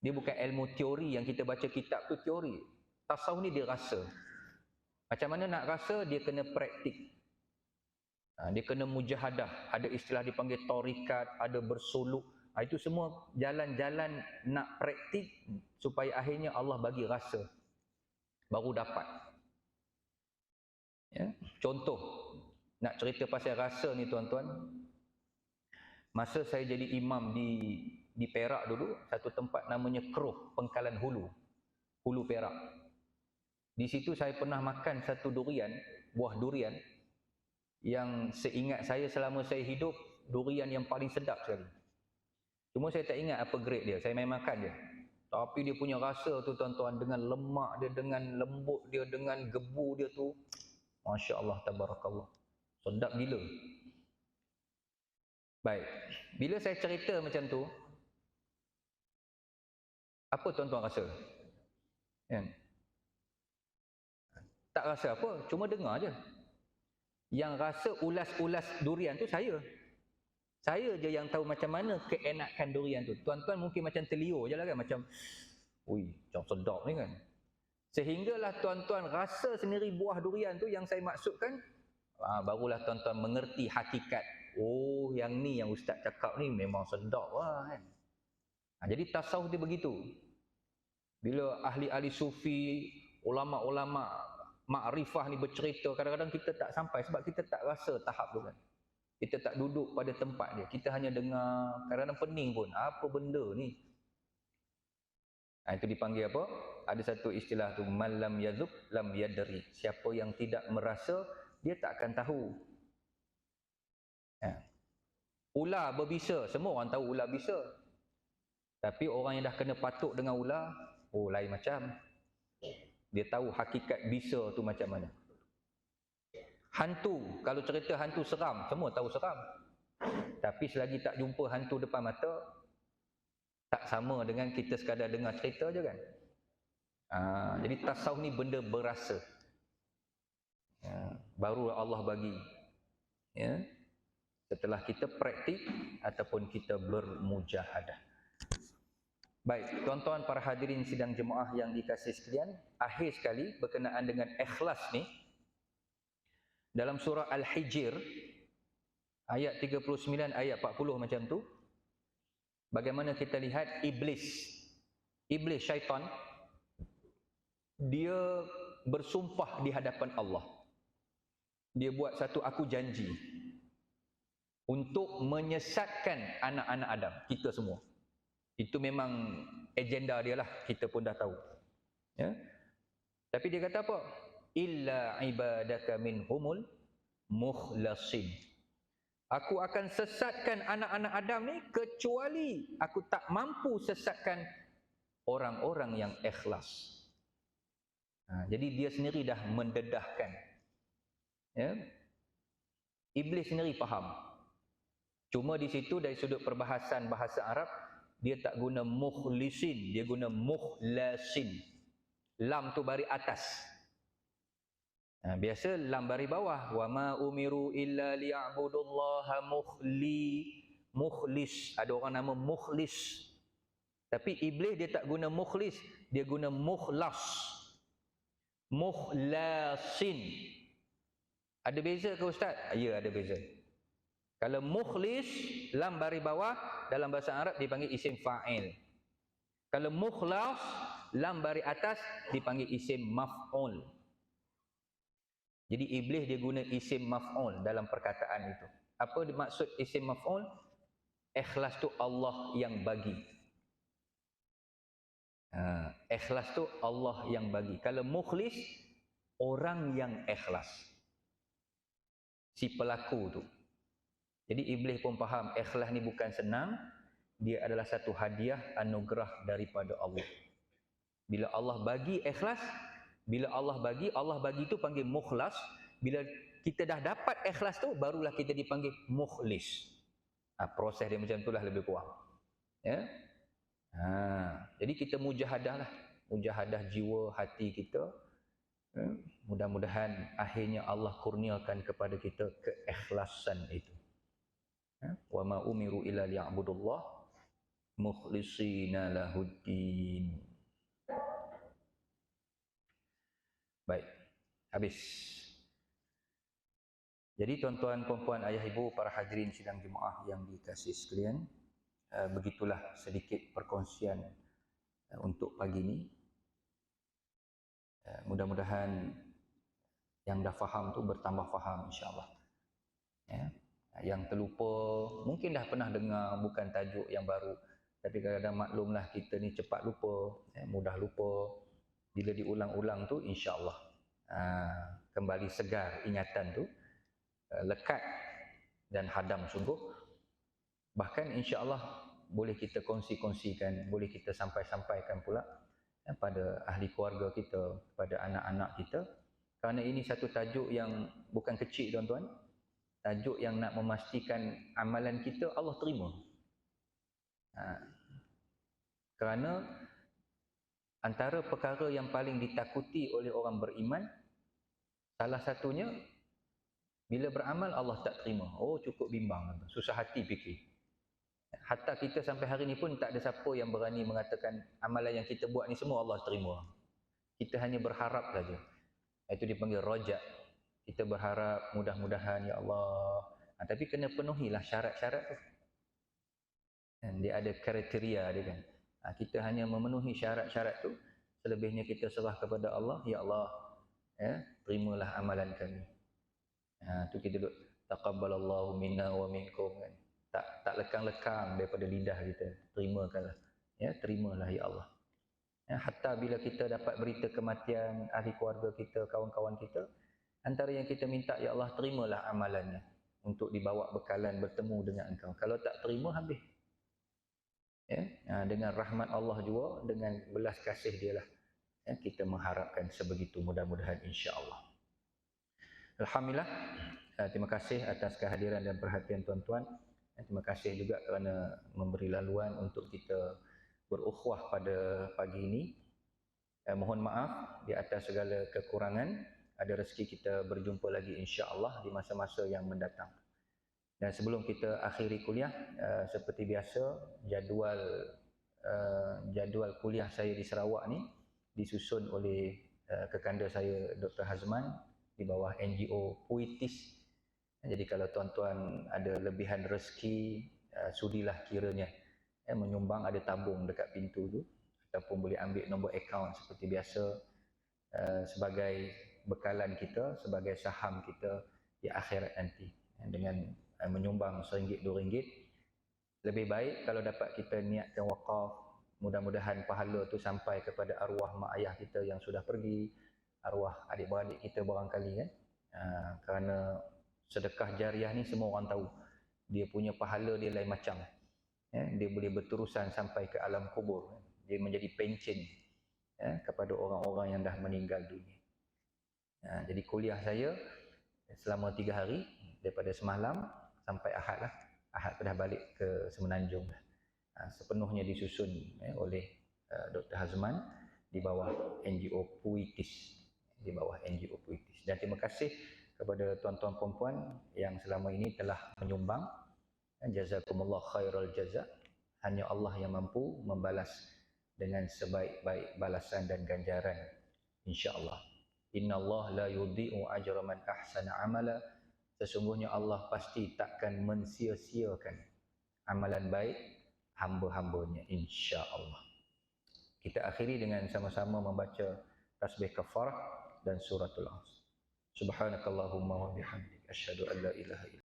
Dia bukan ilmu teori yang kita baca kitab tu teori. Tasawuf ni dia rasa. Macam mana nak rasa? Dia kena praktik. Dia kena mujahadah. Ada istilah dipanggil tarikat, ada bersuluk. Itu semua jalan-jalan nak praktik supaya akhirnya Allah bagi rasa. Baru dapat. Ya, contoh, nak cerita pasal rasa ni tuan-tuan. Masa saya jadi imam di Perak dulu, satu tempat namanya Keruh, Pengkalan Hulu. Hulu Perak. Di situ saya pernah makan satu durian, buah durian yang seingat saya selama saya hidup, durian yang paling sedap sekali. Cuma saya tak ingat apa grade dia, saya main makan dia. Tapi dia punya rasa tu tuan-tuan, dengan lemak dia, dengan lembut dia, dengan gebu dia tu, Masya Allah, tabarakallah. Sedap gila. Baik, bila saya cerita macam tu, apa tuan-tuan rasa? Kan? Tak rasa apa, cuma dengar je. Yang rasa ulas-ulas durian tu saya. Saya je yang tahu macam mana keenakan durian tu. Tuan-tuan mungkin macam terliur je lah kan, macam, ui, macam sedap ni kan. Sehinggalah tuan-tuan rasa sendiri buah durian tu yang saya maksudkan, barulah tuan-tuan mengerti hakikat. Oh, yang ni yang ustaz cakap ni memang sedap lah kan. Jadi tasawuf dia begitu. Bila ahli-ahli sufi, ulama-ulama makrifah ni bercerita, kadang-kadang kita tak sampai sebab kita tak rasa tahap tu kan. Kita tak duduk pada tempat dia. Kita hanya dengar, kadang-kadang pening pun. Apa benda ni? Itu dipanggil apa? Ada satu istilah tu, man lam yadhub lam yadri. Siapa yang tidak merasa, dia tak akan tahu. Ular berbisa, semua orang tahu ular bisa. Tapi orang yang dah kena patuk dengan ular, oh lain macam. Dia tahu hakikat bisa tu macam mana. Hantu, kalau cerita hantu seram, semua tahu seram. Tapi selagi tak jumpa hantu depan mata, tak sama dengan kita sekadar dengar cerita je kan. Jadi tasawuf ni benda berasa. Baru Allah bagi. Ya. Setelah kita praktik ataupun kita bermujahadah. Baik, tuan-tuan para hadirin sidang jemaah yang dikasihi sekalian, akhir sekali berkenaan dengan ikhlas ni, dalam surah Al-Hijr ayat 39 ayat 40 macam tu, bagaimana kita lihat iblis syaitan, dia bersumpah di hadapan Allah. Dia buat satu aku janji untuk menyesatkan anak-anak Adam, kita semua. Itu memang agenda dia lah, kita pun dah tahu. Ya? Tapi dia kata apa? Illa ibadaka minhumul mukhlasin. Aku akan sesatkan anak-anak Adam ni kecuali aku tak mampu sesatkan orang-orang yang ikhlas. Jadi dia sendiri dah mendedahkan. Ya? Iblis sendiri faham. Cuma di situ dari sudut perbahasan bahasa Arab, dia tak guna mukhlisin, dia guna mukhlasin. Lam tu baris atas. Biasa lam baris bawah. Wa ma umiru illa liya'budullaha mukhlis. Ada orang nama mukhlis. Tapi iblis dia tak guna mukhlis, dia guna mukhlas. Mukhlasin. Ada beza ke ustaz? Ya, ada beza. Kalau mukhlis, lam baris bawah, dalam bahasa Arab dipanggil isim fa'il. Kalau mukhlas, lam baris atas dipanggil isim maf'ul. Jadi iblis dia guna isim maf'ul dalam perkataan itu. Apa maksud isim maf'ul? Ikhlas tu Allah yang bagi. Ikhlas tu Allah yang bagi. Kalau mukhlis, orang yang ikhlas. Si pelaku tu. Jadi iblis pun faham ikhlas ni bukan senang, dia adalah satu hadiah anugerah daripada Allah. Bila Allah bagi ikhlas, Allah bagi tu panggil mukhlas. Bila kita dah dapat ikhlas tu, barulah kita dipanggil mukhlis. Proses dia macam itulah lebih kurang. Ya. Jadi kita mujahadah lah, mujahadah jiwa hati kita. Mudah-mudahan akhirnya Allah kurniakan kepada kita keikhlasan itu. Wa ma umiru illa liya'budullah mukhlishina lahuddin. Baik, habis. Jadi tuan-tuan, puan-puan, ayah ibu, para hadirin sidang jemaah yang dikasihi sekalian, begitulah sedikit perkongsian untuk pagi ini. Mudah-mudahan yang dah faham tu bertambah faham insya-Allah. Ya. Yang terlupa mungkin dah pernah dengar, bukan tajuk yang baru, tapi kadang-kadang maklumlah kita ni cepat lupa, mudah lupa. bila diulang-ulang tu insya-Allah kembali segar ingatan tu, lekat dan hadam sungguh. Bahkan insya-Allah boleh kita kongsi-kongsikan, boleh kita sampaikan pula pada ahli keluarga kita, pada anak-anak kita, kerana ini satu tajuk yang bukan kecil tuan-tuan, tajuk yang nak memastikan amalan kita Allah terima. Kerana antara perkara yang paling ditakuti oleh orang beriman, salah satunya bila beramal Allah tak terima. Oh, cukup bimbang, susah hati fikir. Hatta kita sampai hari ni pun tak ada siapa yang berani mengatakan amalan yang kita buat ni semua Allah terima. Kita hanya berharap saja. Itu dipanggil rojak. Kita berharap mudah-mudahan ya Allah. Tapi kena penuhilah syarat-syarat tu. Dan dia ada kriteria dia kan. Kita hanya memenuhi syarat-syarat tu. Selebihnya kita serah kepada Allah. Ya Allah, terimalah amalan kami. Tu kita duduk taqabbalallahu minna wa minkum kan. Tak lekang-lekang daripada lidah kita. Terimakanlah. Terimalah ya Allah. Hatta bila kita dapat berita kematian ahli keluarga kita, kawan-kawan kita, antara yang kita minta ya Allah terimalah amalannya untuk dibawa bekalan bertemu dengan Engkau. Kalau tak terima habis. Dengan rahmat Allah juga, dengan belas kasih Dialah kita mengharapkan sebegitu, mudah-mudahan insya-Allah. Alhamdulillah, terima kasih atas kehadiran dan perhatian tuan-tuan. Terima kasih juga kerana memberi laluan untuk kita berukhuwah pada pagi ini. Mohon maaf di atas segala kekurangan. Ada rezeki kita berjumpa lagi insya-Allah di masa-masa yang mendatang. Dan sebelum kita akhiri kuliah, seperti biasa jadual kuliah saya di Sarawak ni disusun oleh kekanda saya Dr. Hazman di bawah NGO Puitis. Jadi kalau tuan-tuan ada lebihan rezeki, sudilah kiranya menyumbang, ada tabung dekat pintu tu, ataupun boleh ambil nombor akaun seperti biasa sebagai bekalan kita, sebagai saham kita di akhirat nanti. Dengan menyumbang RM1, RM2, lebih baik kalau dapat kita niatkan wakaf. Mudah-mudahan pahala tu sampai kepada arwah mak ayah kita yang sudah pergi, arwah adik-beradik kita barangkali kan. Kerana sedekah jariah ni semua orang tahu. Dia punya pahala dia lain macam. Dia boleh berterusan sampai ke alam kubur. Dia menjadi pencen kepada orang-orang yang dah meninggal dunia. Jadi kuliah saya selama 3 hari, daripada semalam sampai Ahad lah. Ahad dah balik ke Semenanjung lah. Sepenuhnya disusun oleh Dr. Hazman di bawah NGO Puitis. Dan terima kasih kepada tuan-tuan perempuan yang selama ini telah menyumbang. Jazakumullah khairal jaza. Hanya Allah yang mampu membalas dengan sebaik-baik balasan dan ganjaran, insya-Allah. Innallaha la yudhi'u ajra man ahsana amala. Sesungguhnya Allah pasti takkan mensia-siakan amalan baik hamba-hambanya, insya-Allah. Kita akhiri dengan sama-sama membaca tasbih kafarah dan suratul Asr. Subhanakallahumma wa bihamdika asyhadu an la ilaha illa